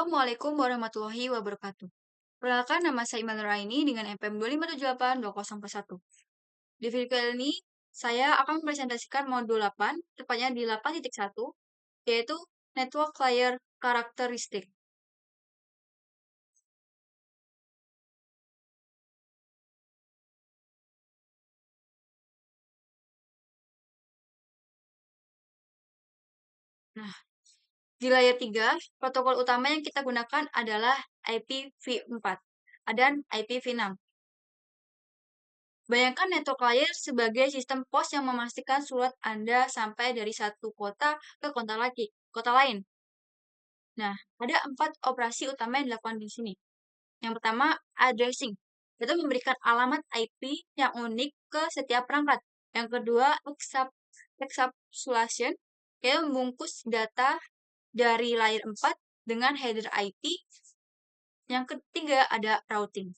Assalamualaikum warahmatullahi wabarakatuh. Perkenalkan nama saya Iman Nuraini dengan NPM 2578201. Di video kali ini, saya akan mempresentasikan modul 8, tepatnya di 8.1, yaitu Network Layer Characteristic. Nah, di layer 3, protokol utama yang kita gunakan adalah IPv4 dan IPv6. Bayangkan network layer sebagai sistem pos yang memastikan surat Anda sampai dari satu kota ke kota lain. Nah, ada 4 operasi utama yang dilakukan di sini. Yang pertama, addressing. Itu memberikan alamat IP yang unik ke setiap perangkat. Yang kedua, encapsulation, yaitu membungkus data dari layer 4 dengan header IP. Yang ketiga, ada routing,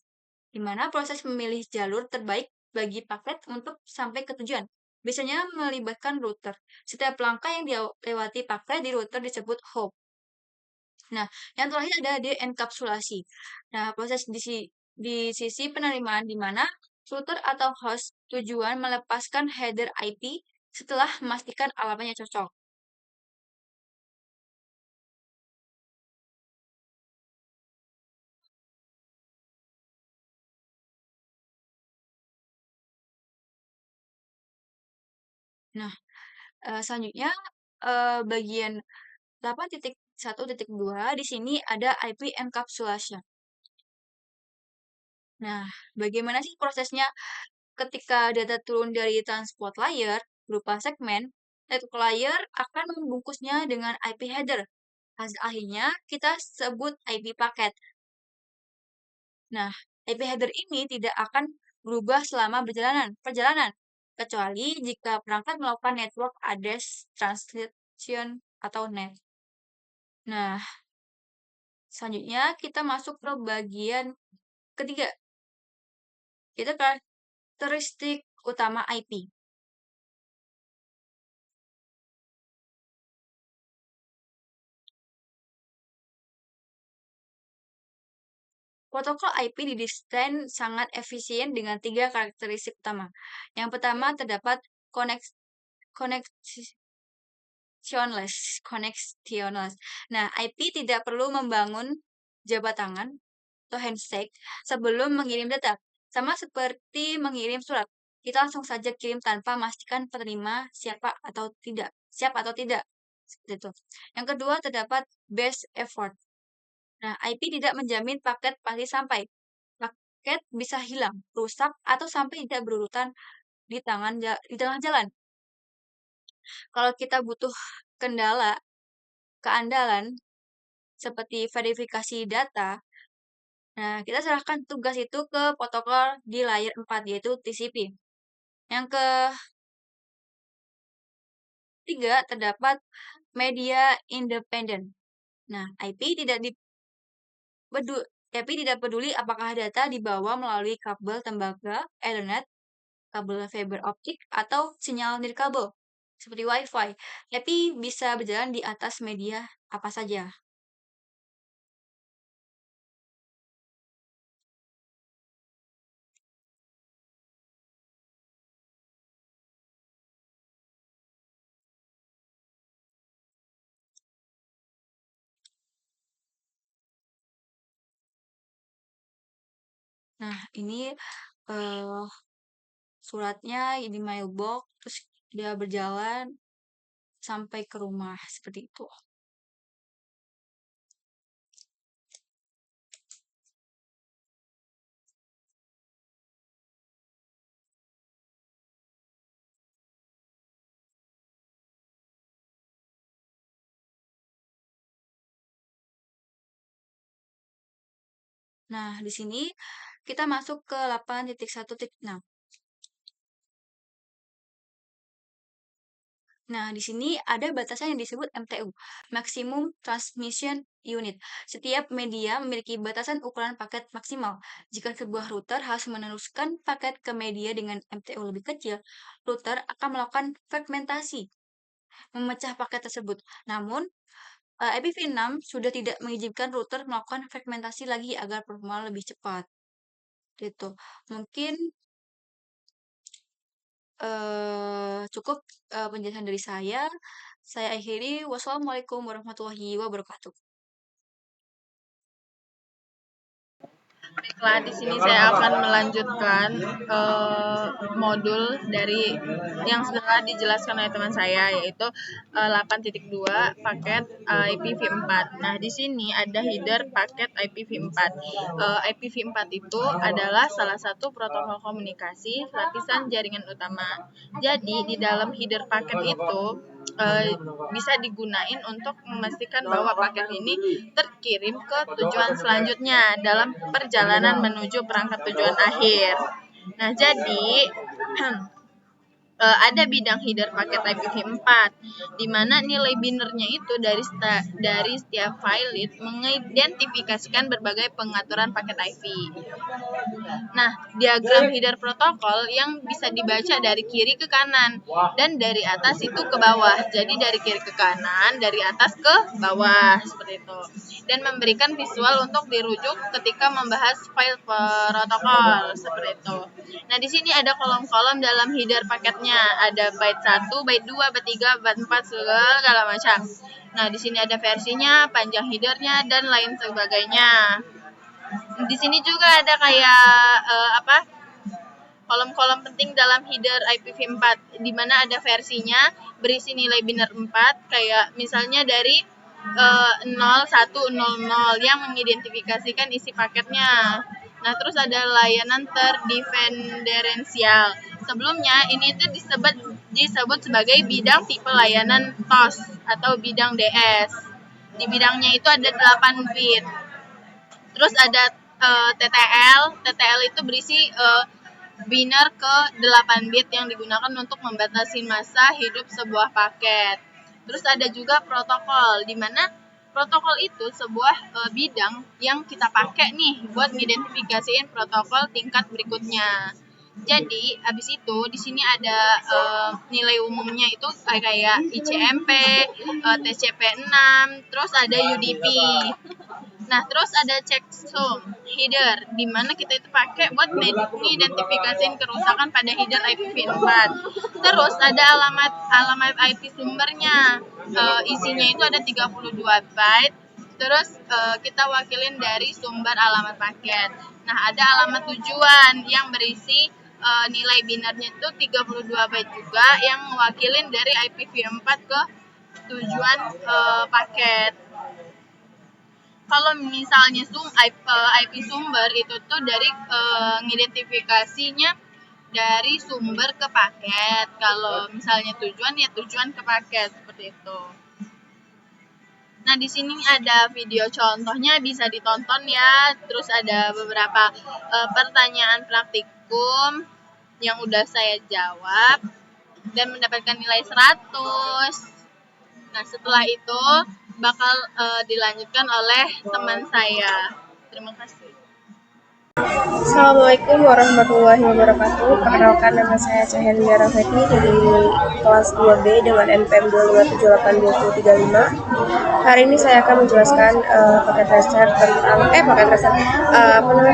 di mana proses memilih jalur terbaik bagi paket untuk sampai ke tujuan. Biasanya melibatkan router. Setiap langkah yang dilewati paket di router disebut hop. Nah, yang terakhir ada enkapsulasi. Nah, proses di sisi penerimaan di mana router atau host tujuan melepaskan header IP setelah memastikan alamatnya cocok. Nah, selanjutnya bagian 8.1.2 di sini ada IP encapsulation. Nah, bagaimana sih prosesnya ketika data turun dari transport layer berupa segmen, network layer akan membungkusnya dengan IP header. Hasil akhirnya kita sebut IP paket. Nah, IP header ini tidak akan berubah selama perjalanan, kecuali jika perangkat melakukan network address translation atau NAT. Nah, selanjutnya kita masuk ke bagian ketiga, yaitu karakteristik utama IP. Protokol IP didesain sangat efisien dengan 3 karakteristik utama. Yang pertama terdapat connectionless. Nah, IP tidak perlu membangun jabat tangan atau handshake sebelum mengirim data. Sama seperti mengirim surat. Kita langsung saja kirim tanpa memastikan penerima siap atau tidak. Seperti itu. Yang kedua terdapat best effort. Nah, IP tidak menjamin paket pasti sampai. Paket bisa hilang, rusak, atau sampai tidak berurutan di tengah jalan. Kalau kita butuh keandalan seperti verifikasi data, nah kita serahkan tugas itu ke protokol di layer 4, yaitu TCP. Yang ketiga terdapat media independen. Nah, tidak peduli apakah data dibawa melalui kabel tembaga, Ethernet, kabel fiber optik, atau sinyal nirkabel, seperti Wi-Fi, tapi bisa berjalan di atas media apa saja. Nah, ini uh, suratnya di mailbox, terus dia berjalan sampai ke rumah, seperti itu. Nah, di sini kita masuk ke 8.1.6. Nah, di sini ada batasan yang disebut MTU, Maximum Transmission Unit. Setiap media memiliki batasan ukuran paket maksimal. Jika sebuah router harus meneruskan paket ke media dengan MTU lebih kecil, router akan melakukan fragmentasi, memecah paket tersebut. Namun, IPv6 sudah tidak mengizinkan router melakukan fragmentasi lagi agar performa lebih cepat. Gitu. Mungkin cukup penjelasan dari saya. Saya akhiri. Wassalamualaikum warahmatullahi wabarakatuh. Baiklah, di sini saya akan melanjutkan modul dari yang sudah dijelaskan oleh teman saya, yaitu 8.2 paket IPv4. Nah, di sini ada header paket IPv4. IPv4 itu adalah salah satu protokol komunikasi lapisan jaringan utama. Jadi, di dalam header paket itu bisa digunain untuk memastikan bahwa paket ini terkirim ke tujuan selanjutnya dalam perjalanan menuju perangkat tujuan akhir. Nah, jadi ada bidang header paket IPv4 di mana nilai binernya itu dari setiap file mengidentifikasikan berbagai pengaturan paket IP. Nah, diagram header protokol yang bisa dibaca dari kiri ke kanan dan dari atas itu ke bawah. Jadi dari kiri ke kanan, dari atas ke bawah seperti itu. Dan memberikan visual untuk dirujuk ketika membahas file protokol seperti itu. Nah, di sini ada kolom-kolom dalam header paketnya. Ada byte 1, byte 2, byte 3, byte 4, segala macam. Nah, di sini ada versinya, panjang headernya, dan lain sebagainya. Di sini juga ada kayak kolom-kolom penting dalam header IPv4, di mana ada versinya berisi nilai biner 4, kayak misalnya dari 0100 yang mengidentifikasikan isi paketnya. Nah, terus ada layanan terdiferensial. Sebelumnya ini itu disebut sebagai bidang tipe layanan TOS atau bidang DS. Di bidangnya itu ada 8 bit. Terus ada TTL itu berisi biner ke 8 bit yang digunakan untuk membatasi masa hidup sebuah paket. Terus ada juga protokol, di mana protokol itu sebuah bidang yang kita pakai nih buat mengidentifikasiin protokol tingkat berikutnya. Jadi, habis itu di sini ada nilai umumnya itu kayak ICMP, TCP6, terus ada UDP. Nah, terus ada checksum header, di mana kita itu pakai buat mengidentifikasiin kerusakan pada header IPv4. Terus ada alamat IP sumbernya, isinya itu ada 32 byte. Terus kita wakilin dari sumber alamat paket. Nah, ada alamat tujuan yang berisi nilai binernya itu 32 byte juga, yang mewakilin dari IPv4 ke tujuan paket. Kalau misalnya IP sumber itu tuh dari ngidentifikasinya dari sumber ke paket. Kalau misalnya tujuan, ya tujuan ke paket, seperti itu. Nah, di sini ada video contohnya, bisa ditonton ya. Terus ada beberapa pertanyaan praktikum yang udah saya jawab dan mendapatkan nilai 100. Nah, setelah itu bakal dilanjutkan oleh teman saya. Terima kasih. Assalamualaikum warahmatullahi wabarakatuh. Perkenalkan, nama saya Cahendra Rafeti dari kelas 2B dengan NPM 2578235. Hari ini saya akan menjelaskan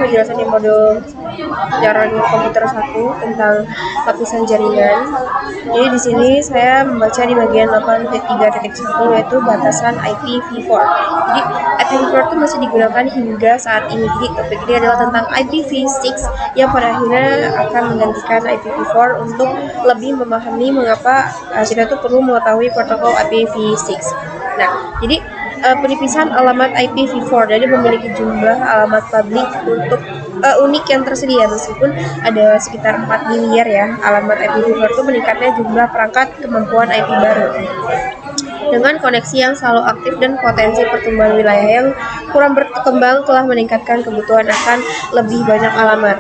penjelasan di modul jaringan komputer 1 tentang lapisan jaringan. Jadi di sini saya membaca di bagian 8.3.1 yaitu batasan IPv4. Jadi IPv4 itu masih digunakan hingga saat ini. Jadi topik ini adalah tentang IPv6 yang pada akhirnya akan menggantikan IPv4 untuk lebih memahami mengapa kita tuh perlu mengetahui protokol IPv6. Nah, jadi penipisan alamat IPv4 jadi memiliki jumlah alamat publik untuk unik yang tersedia, meskipun ada sekitar 4 miliar ya alamat IPv4 itu meningkatnya jumlah perangkat kemampuan IP baru. Dengan koneksi yang selalu aktif dan potensi pertumbuhan wilayah yang kurang berkembang telah meningkatkan kebutuhan akan lebih banyak alamat.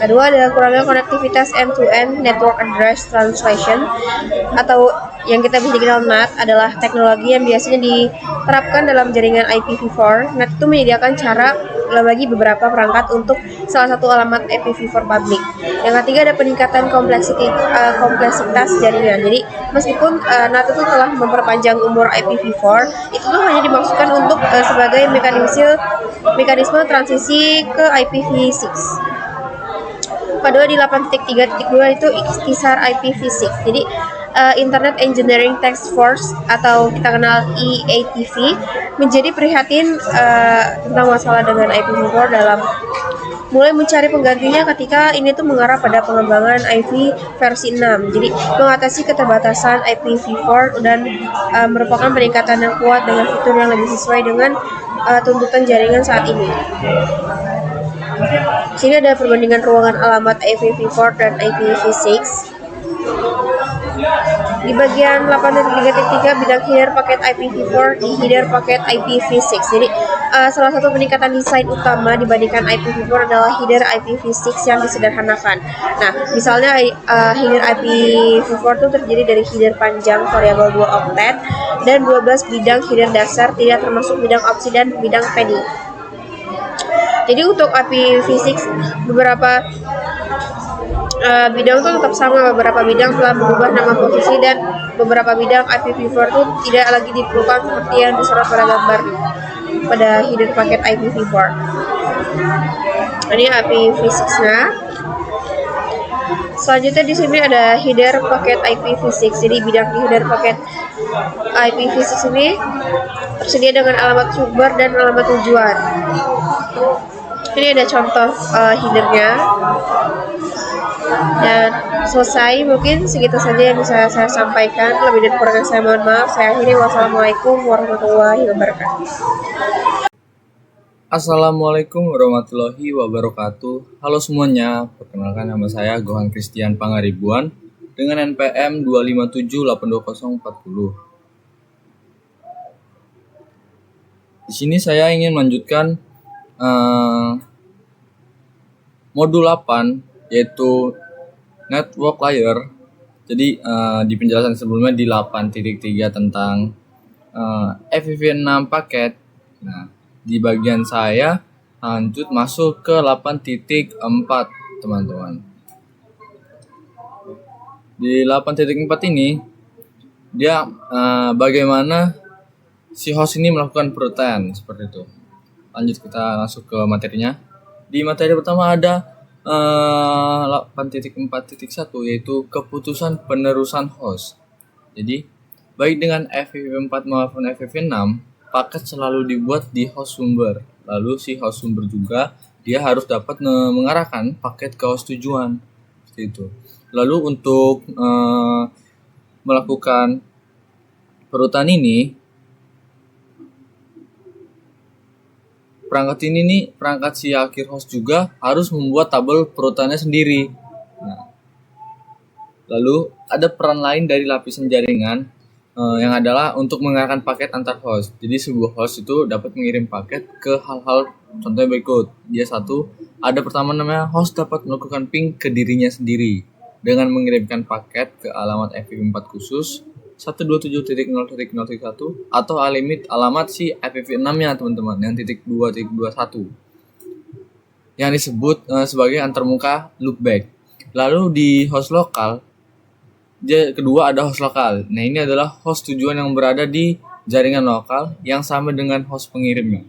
Kedua adalah kurangnya konektivitas end-to-end network address translation atau yang kita bisa dikenal NAT adalah teknologi yang biasanya diterapkan dalam jaringan IPv4. NAT itu menyediakan cara bagi beberapa perangkat untuk salah satu alamat IPv4 public. Yang ketiga ada peningkatan kompleksitas jaringan. Jadi meskipun NATO itu telah memperpanjang umur IPv4, itu tuh hanya dimaksudkan untuk sebagai mekanisme transisi ke IPv6. Kedua di 8.3.2 itu ikhtisar IPv6. Jadi Internet Engineering Task Force atau kita kenal EATV menjadi prihatin tentang masalah dengan IPv4 dalam mulai mencari penggantinya ketika ini tuh mengarah pada pengembangan IP versi 6. Jadi mengatasi keterbatasan IPv4 dan merupakan peningkatan yang kuat dengan fitur yang lebih sesuai dengan tuntutan jaringan saat ini. Sini ada perbandingan ruangan alamat IPv4 dan IPv6. Di bagian 8.3.3 bidang header paket IPv4 di header paket IPv6. Jadi salah satu peningkatan desain utama dibandingkan IPv4 adalah header IPv6 yang disederhanakan. Nah, misalnya header IPv4 itu terdiri dari header panjang variabel 2 oktet dan 12 bidang header dasar, tidak termasuk bidang opsi dan bidang padding. Jadi untuk IPv6 beberapa bidang itu tetap sama, beberapa bidang telah berubah nama posisi dan beberapa bidang IPv4 itu tidak lagi diperlukan seperti yang disorot pada gambar pada header paket IPv4. Ini IPv6-nya. Selanjutnya di sini ada header paket IPv6. Jadi bidang header paket IPv6 ini tersedia dengan alamat sumber dan alamat tujuan. Ini ada contoh headernya. Dan selesai, mungkin segitu saja yang bisa saya sampaikan. Lebih dan kurangnya saya mohon maaf. Saya akhiri. Wassalamualaikum warahmatullahi wabarakatuh. Assalamualaikum warahmatullahi wabarakatuh. Halo semuanya, perkenalkan nama saya Gohan Christian Pangaribuan dengan NPM 2578240. Di sini saya ingin melanjutkan modul 8 yaitu network layer. Jadi di penjelasan sebelumnya di 8.3 tentang IPv6 paket. Nah, di bagian saya lanjut masuk ke 8.4 teman-teman. Di 8.4 ini dia bagaimana si host ini melakukan perutan seperti itu. Lanjut kita masuk ke materinya. Di materi pertama ada 8.4.1 yaitu keputusan penerusan host. Jadi baik dengan IPv4 maupun IPv6, paket selalu dibuat di host sumber. Lalu si host sumber juga dia harus dapat mengarahkan paket ke host tujuan. Seperti itu. Lalu untuk melakukan perutan ini, perangkat si akhir host juga harus membuat tabel perutannya sendiri. Nah, lalu ada peran lain dari lapisan jaringan yang adalah untuk mengarahkan paket antar host. Jadi sebuah host itu dapat mengirim paket ke hal-hal contohnya berikut. Dia ada pertama namanya host dapat melakukan ping ke dirinya sendiri dengan mengirimkan paket ke alamat IPv4 khusus 127.0.0.1 atau alamat si IPv6-nya teman-teman yang .2.21 yang disebut sebagai antarmuka loopback. Lalu di host lokal, kedua ada host lokal. Nah, ini adalah host tujuan yang berada di jaringan lokal yang sama dengan host pengirimnya.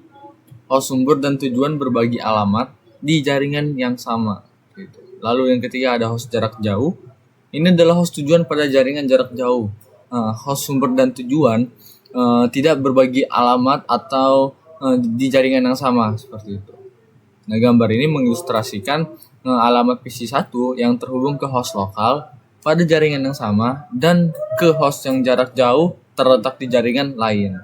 Host sumber dan tujuan berbagi alamat di jaringan yang sama. Lalu yang ketiga ada host jarak jauh. Ini adalah host tujuan pada jaringan jarak jauh. Host sumber dan tujuan tidak berbagi alamat atau di jaringan yang sama seperti itu. Nah, gambar ini mengilustrasikan alamat PC1 yang terhubung ke host lokal pada jaringan yang sama dan ke host yang jarak jauh terletak di jaringan lain.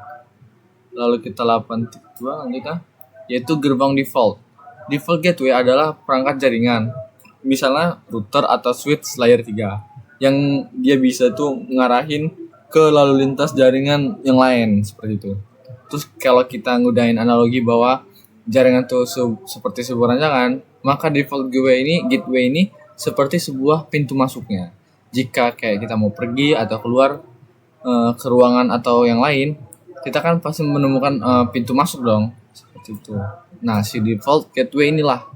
Lalu kita 8.2 lanjutkan, yaitu gerbang default. Default gateway adalah perangkat jaringan, misalnya router atau switch layer 3 yang dia bisa tuh ngarahin ke lalu lintas jaringan yang lain seperti itu. Terus kalau kita ngudahin analogi bahwa jaringan tuh seperti sebuah rancangan, maka default gateway ini seperti sebuah pintu masuknya. Jika kayak kita mau pergi atau keluar ke ruangan atau yang lain, kita kan pasti menemukan pintu masuk dong. seperti itu. Nah, si default gateway inilah.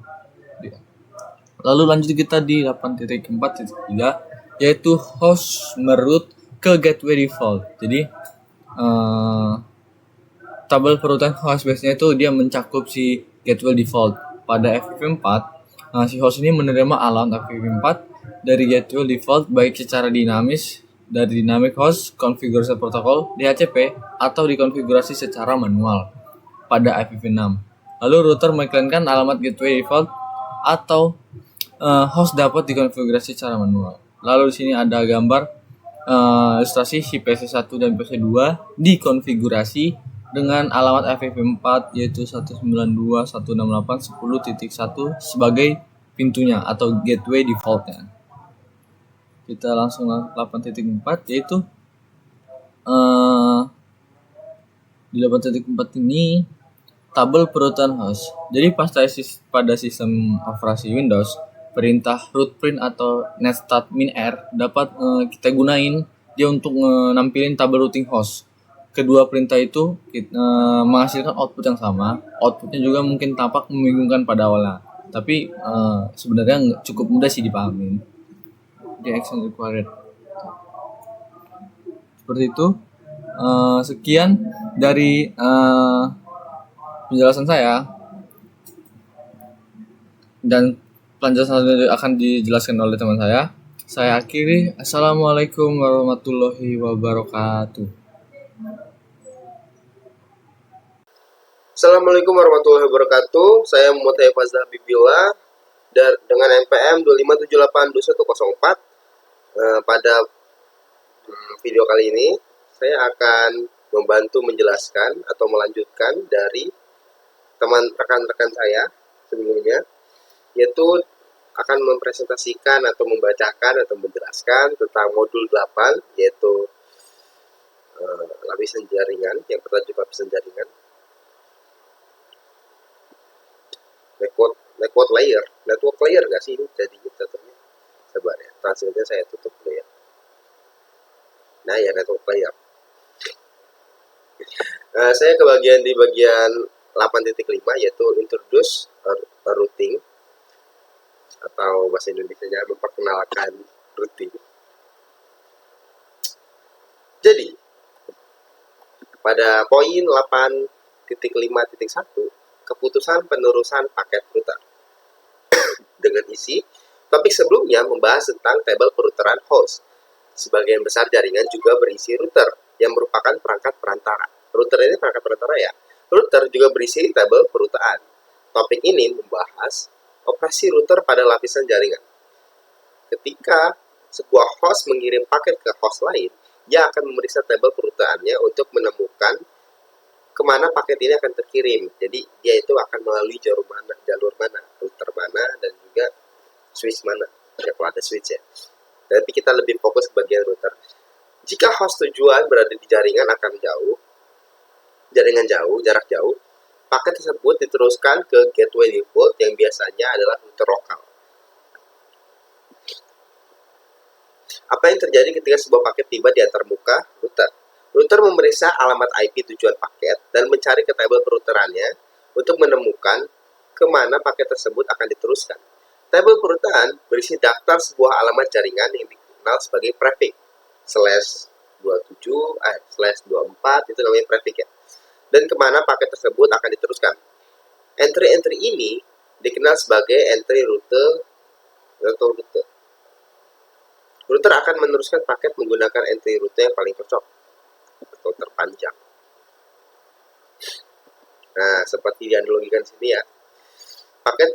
Lalu lanjut kita di 8.4.3 yaitu host meroute ke gateway default. Jadi tabel perutan host base-nya itu dia mencakup si gateway default. Pada FTP4, si host ini menerima allowed FTP4 dari gateway default baik secara dinamis dari dynamic host konfigurasi protokol DHCP atau dikonfigurasi secara manual pada IPv6. Lalu router mengiklankan alamat gateway default atau host dapat dikonfigurasi secara manual. Lalu di sini ada gambar ilustrasi si PC1 dan PC2 dikonfigurasi dengan alamat FTP4 yaitu 192.168.10.1 sebagai pintunya atau gateway defaultnya. Kita langsung 8.4 yaitu di 8.4 ini tabel perutan host. Jadi pada sistem operasi Windows, perintah root print atau netstart -r dapat kita gunain dia untuk nampilin tabel routing host. Kedua perintah itu menghasilkan output yang sama. Outputnya juga mungkin tampak membingungkan pada awalnya, tapi sebenarnya cukup mudah sih dipahamin. The action required. Seperti itu. Sekian dari penjelasan saya, dan penjelasan akan dijelaskan oleh teman saya. Saya akhiri. Assalamualaikum warahmatullahi wabarakatuh. Assalamualaikum warahmatullahi wabarakatuh. Saya Muhammad Fazal Habibullah dengan NPM 257820104. Pada video kali ini saya akan membantu menjelaskan atau melanjutkan dari rekan-rekan saya sebelumnya, yaitu akan mempresentasikan atau membacakan atau menjelaskan tentang modul 8, yaitu lapisan jaringan, yang bertajuk lapisan jaringan. Network layer nggak sih ini jadi jatuhnya? Sabar ya, translate-nya saya tutup dulu ya. Nah ya, network layer. Saya di bagian 8.5 yaitu introduce routing, atau bahasa Indonesianya memperkenalkan routing. Jadi pada poin 8.5.1 keputusan penerusan paket router dengan isi topik sebelumnya membahas tentang tabel peruteran host. Sebagian besar jaringan juga berisi router yang merupakan perangkat perantara. Router ini perangkat perantara ya. Router juga berisi tabel peruteran. Topik ini membahas operasi router pada lapisan jaringan. Ketika sebuah host mengirim paket ke host lain, dia akan memeriksa tabel peruteraannya untuk menemukan kemana paket ini akan terkirim. Jadi dia itu akan melalui jalur mana, router mana, dan juga switch mana. Ya, kalau ada switch ya. Tapi kita lebih fokus ke bagian router. Jika host tujuan berada di jaringan jarak jauh, paket tersebut diteruskan ke gateway default yang biasanya adalah router lokal. Apa yang terjadi ketika sebuah paket tiba di antarmuka router? Router memeriksa alamat IP tujuan paket dan mencari ke tabel peruterannya untuk menemukan kemana paket tersebut akan diteruskan. Tabel peruteran berisi daftar sebuah alamat jaringan yang dikenal sebagai prefix /27//24, itu namanya prefix ya. Dan kemana paket tersebut akan diteruskan. Entry-entry ini dikenal sebagai entry route. Router akan meneruskan paket menggunakan entry route yang paling cocok atau terpanjang. Nah, seperti dianalogikan sini ya. Paket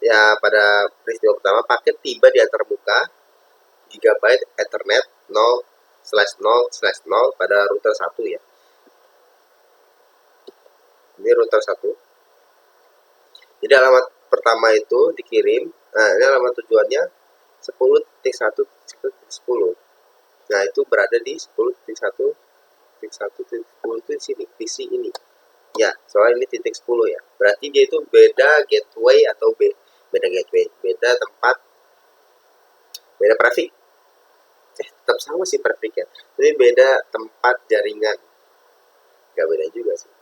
ya, pada peristiwa pertama paket tiba di antarmuka gigabyte Ethernet 0/0/0 pada router 1 ya. Ini router 1. Jadi alamat pertama itu dikirim. Nah, ini alamat tujuannya 10.1.10. Nah, itu berada di 10.1.1.10 itu di sini, PC ini. Ya, soalnya ini titik 10 ya. Berarti dia itu beda gateway atau beda tempat, beda prefix. Tetap sama sih prefix ya. Tapi beda tempat jaringan. Gak beda juga sih.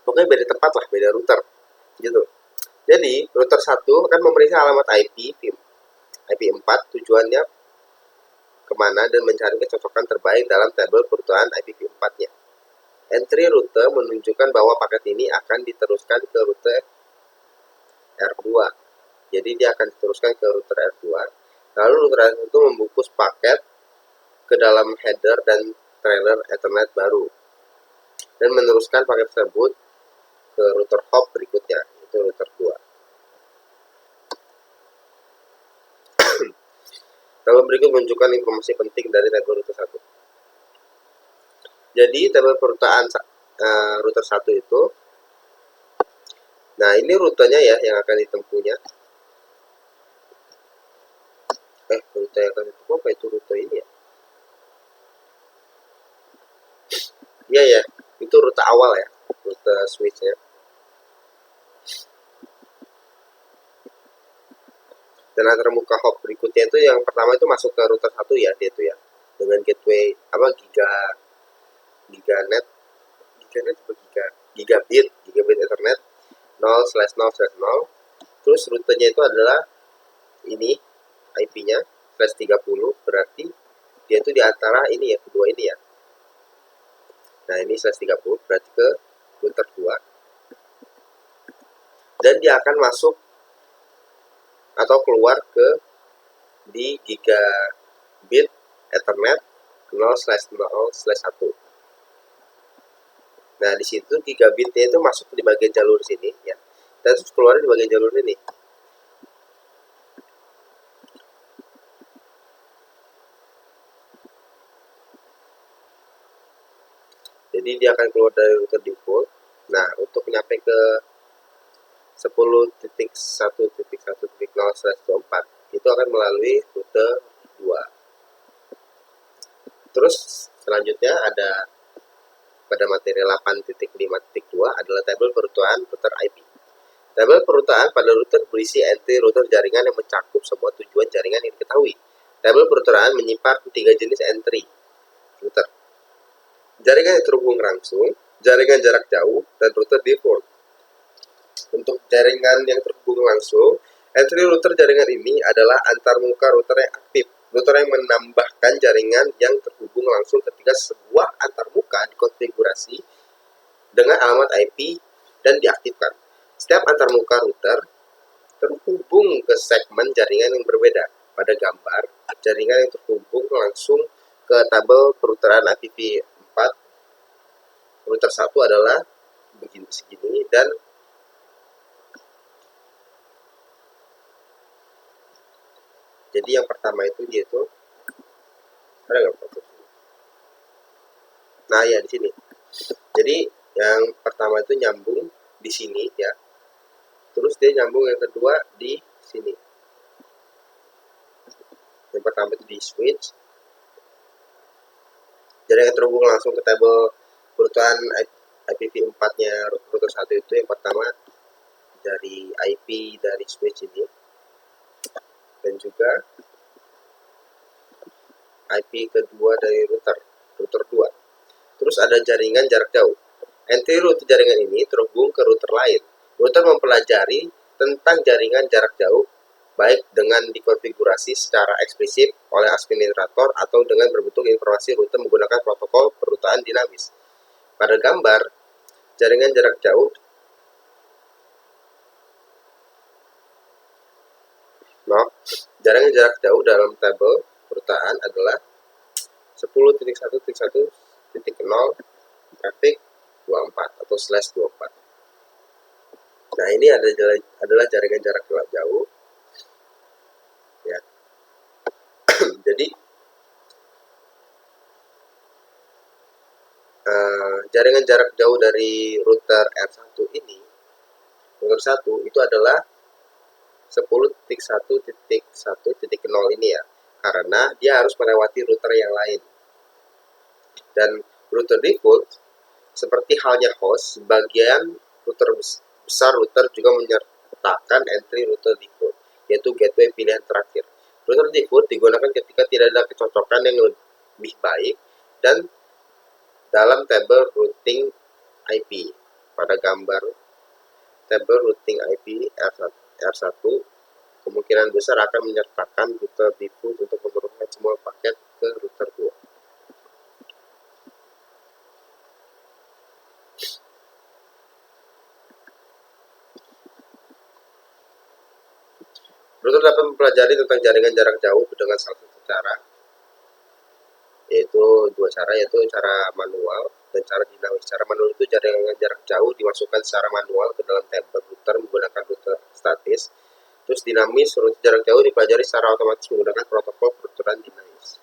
pokoknya beda tempat lah, beda router gitu. Jadi router 1 akan memeriksa alamat IP4 tujuannya kemana dan mencari kecocokan terbaik dalam tabel perutuhan IPv4-nya. Entry rute menunjukkan bahwa paket ini akan diteruskan ke rute R2. Jadi dia akan diteruskan ke router R2. Lalu router R2 itu membungkus paket ke dalam header dan trailer Ethernet baru dan meneruskan paket tersebut ke router hop berikutnya, itu router 2. Tabel berikut menunjukkan informasi penting dari tabel router 1. Jadi tabel perutaan router 1 itu, nah ini rutenya ya yang akan ditempuhnya. Rute yang akan ditempuh apa itu rute ini ya? Iya ya, itu rute awal ya, rute switchnya. Dan antar muka hop berikutnya itu yang pertama itu masuk ke router 1 ya, dia itu ya, dengan gateway gigabit Ethernet 0/0/0. Terus rutenya itu adalah ini IP-nya /30, berarti dia itu di antara ini ya, kedua ini ya. Nah ini /30 berarti ke router 2, dan dia akan masuk atau keluar ke di gigabit Ethernet 0/0/1. Nah di situ gigabitnya itu masuk di bagian jalur sini ya, dan terus keluar di bagian jalur ini. Jadi dia akan keluar dari router default. Nah untuk nyampe ke 10.1.1.0/24 itu akan melalui rute 2. Terus selanjutnya ada pada materi 8.5.2 adalah tabel perutuhan router IP. Tabel perutuhan pada router berisi entry router jaringan yang mencakup semua tujuan jaringan yang diketahui. Tabel perutuhan menyimpan 3 jenis entry router: jaringan yang terhubung langsung, jaringan jarak jauh, dan router default. Untuk jaringan yang terhubung langsung, entry router jaringan ini adalah antarmuka router yang aktif. Router yang menambahkan jaringan yang terhubung langsung ketika sebuah antarmuka dikonfigurasi dengan alamat IP dan diaktifkan. Setiap antarmuka router terhubung ke segmen jaringan yang berbeda. Pada gambar, jaringan yang terhubung langsung ke tabel peruteran IPv4 router 1 adalah segini, dan jadi yang pertama itu dia itu ada nggak foto? Nah ya di sini. Jadi yang pertama itu nyambung di sini ya. Terus dia nyambung yang kedua di sini. Yang pertama itu di switch. Jadi yang terhubung langsung ke tabel perutuhan IPv4-nya router 1 itu yang pertama dari IP dari switch ini, dan juga IP kedua dari router 2. Terus ada jaringan jarak jauh. Entry router jaringan ini terhubung ke router lain. Router mempelajari tentang jaringan jarak jauh baik dengan dikonfigurasi secara eksplisit oleh administrator atau dengan berbentuk informasi router menggunakan protokol perutuhan dinamis. Pada gambar, jaringan jarak jauh jaringan jarak jauh dalam tabel perutuhan adalah 10.1.1.0 traffic 24 atau /24. Nah ini adalah jaringan jarak jauh ya. Jadi jaringan jarak jauh dari router R1 ini, router 1 itu adalah 10.1.1.0 ini ya, karena dia harus melewati router yang lain. Dan router default, seperti halnya host, sebagian router besar router juga menyertakan entry router default, yaitu gateway pilihan terakhir. Router default digunakan ketika tidak ada kecocokan yang lebih baik dan dalam tabel routing IP. pada gambar tabel routing IP R1 kemungkinan besar akan menyertakan router default untuk menurunkan semua paket ke router 2. Router dapat mempelajari tentang jaringan jarak jauh dengan salah satu cara, yaitu dua cara, yaitu cara manual dan cara dinamis. Cara manual itu jaringan jarak jauh dimasukkan secara manual ke dalam tabel router menggunakan router statis. Terus dinamis, router jarak jauh dipelajari secara otomatis menggunakan protokol peruturan dinamis.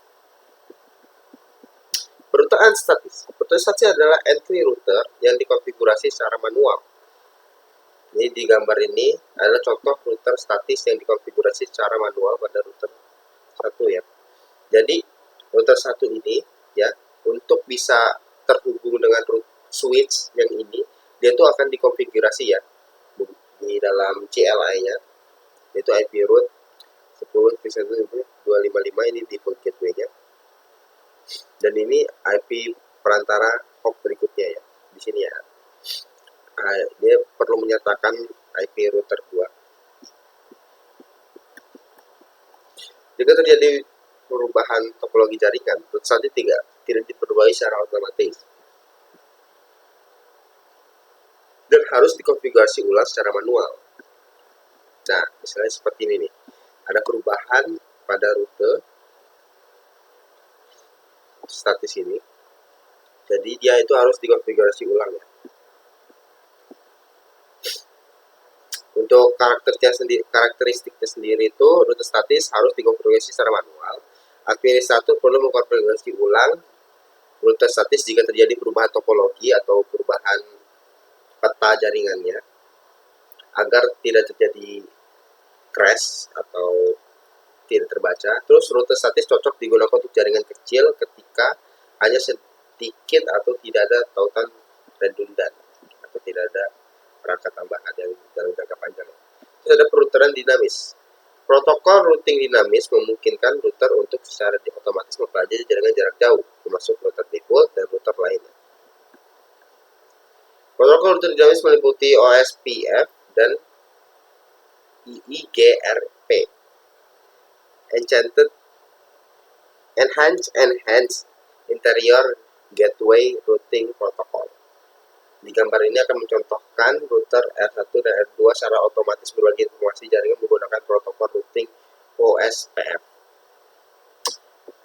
Peruturan statis. Peruturan statis adalah entry router yang dikonfigurasi secara manual. Ini di gambar ini adalah contoh router statis yang dikonfigurasi secara manual pada router 1 ya. Jadi router 1 ini ya, untuk bisa terhubung dengan switch yang ini, dia itu akan dikonfigurasi ya di dalam CLI-nya, yaitu IP root 10.1.255 ini default gateway-nya. Dan ini IP perantara hop berikutnya ya, di sini ya. Dia perlu menyertakan IP router 2. Jika terjadi perubahan topologi jaringan, router statis tidak diperbarui secara otomatis dan harus dikonfigurasi ulang secara manual. Nah, misalnya seperti ini nih, ada perubahan pada rute statis ini, jadi dia itu harus dikonfigurasi ulang ya. Untuk karakteristiknya sendiri itu rute statis harus dikonfigurasi secara manual. Administrator perlu mengkonfigurasi ulang rute statis jika terjadi perubahan topologi atau perubahan peta jaringannya agar tidak terjadi crash atau tidak terbaca. Terus rute statis cocok digunakan untuk jaringan kecil ketika hanya sedikit atau tidak ada tautan redundan atau tidak ada perangkat tambahan yang dalam jangka panjang. Terus ada peruteran dinamis. Protokol routing dinamis memungkinkan router untuk secara otomatis mempelajari jaringan jarak jauh, termasuk router default dan router lainnya. Protokol routing dinamis meliputi OSPF dan IIGRP, Enhanced Interior Gateway Routing Protocol. Di gambar ini akan mencontohkan router R1 dan R2 secara otomatis berbagi informasi jaringan menggunakan protokol routing OSPF.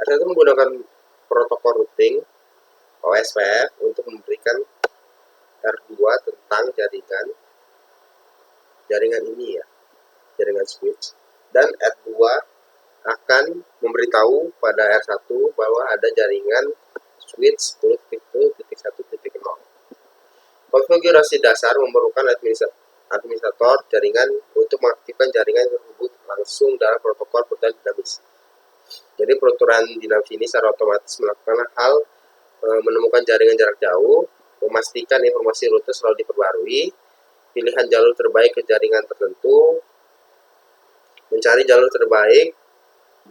R1 menggunakan protokol routing OSPF untuk memberikan R2 tentang jaringan ini ya, jaringan switch, dan R2 akan memberitahu pada R1 bahwa ada jaringan switch 10.1.0. Konfigurasi dasar memerlukan administrator jaringan untuk mengaktifkan jaringan tersebut langsung dalam protokol peruturan dinamis. Jadi peruturan dinamis ini secara otomatis melakukan hal menemukan jaringan jarak jauh, memastikan informasi rute selalu diperbarui, pilihan jalur terbaik ke jaringan tertentu, mencari jalur terbaik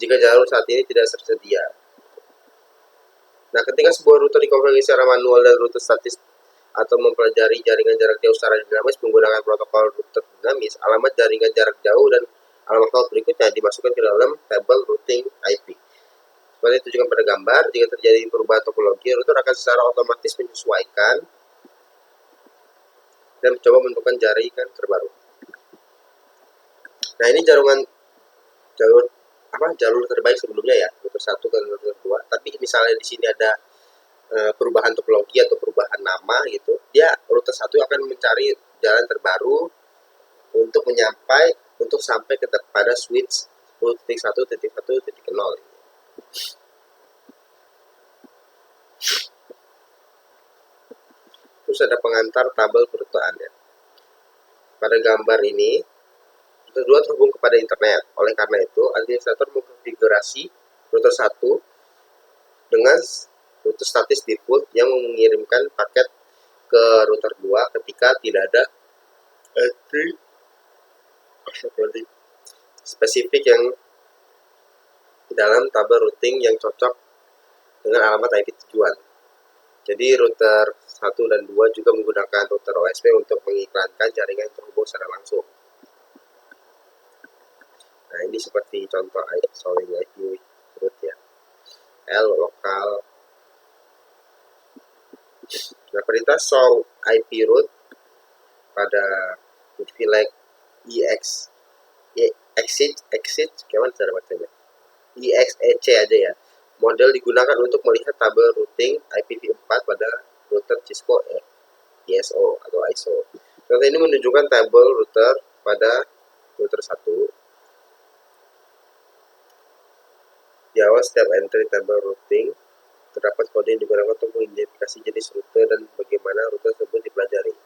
jika jalur saat ini tidak tersedia. Nah, ketika sebuah rute dikonfigurasi secara manual dan rute statis atau mempelajari jaringan jarak jauh secara dinamis menggunakan protokol router dinamis, alamat jaringan jarak jauh dan alamat hop berikutnya dimasukkan ke dalam tabel routing IP. Seperti ditunjukkan pada gambar, jika terjadi perubahan topologi, router akan secara otomatis menyesuaikan dan mencoba menentukan jaringan terbaru. Nah, ini jalur terbaik sebelumnya ya, router 1 ke router 2. Tapi misalnya di sini ada perubahan topologi atau perubahan nama gitu, router 1 akan mencari jalan terbaru untuk sampai kepada switch 10.1.1.0. Terus ada pengantar tabel peruturannya. Pada gambar ini, router 2 terhubung kepada internet. Oleh karena itu, administrator mengkonfigurasi router 1 dengan router statis default yang mengirimkan paket ke router 2 ketika tidak ada entry spesifik yang dalam tabel routing yang cocok dengan alamat IP tujuan. Jadi router 1 dan 2 juga menggunakan router OSP untuk mengiklankan jaringan terhubung secara langsung. Nah, ini seperti contoh showing IP route ya. L lokal. Nah, perintah show IP route pada flag exit gimana cara bacanya? EXEC aja ya. Model digunakan untuk melihat tabel routing IPv4 pada router Cisco ISO atau ISO. Contoh ini menunjukkan tabel router pada router 1. Di awal setiap entry tabel routing terdapat kode yang digunakan untuk mengidentifikasi jenis rute dan bagaimana rute tersebut dipelajari.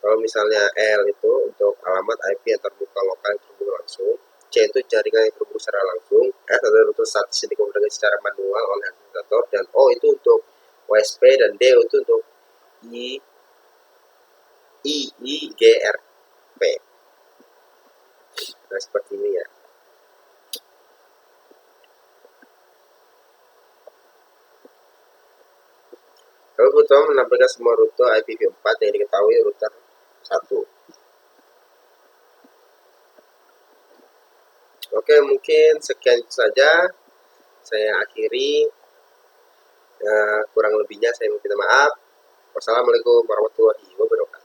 Kalau misalnya L itu untuk alamat IP yang terbuka lokal yang terhubung langsung, C itu jaringan yang terhubung secara langsung, S adalah rute statis yang dikomunikasikan secara manual oleh administrator, dan O itu untuk OSP, dan D itu untuk IGRP. Nah, seperti ini ya. Kami butuh menampilkan semua rute IPv4 yang diketahui router 1. Oke, mungkin sekian saja. Saya akhiri. Kurang lebihnya saya minta maaf. Wassalamualaikum warahmatullahi wabarakatuh.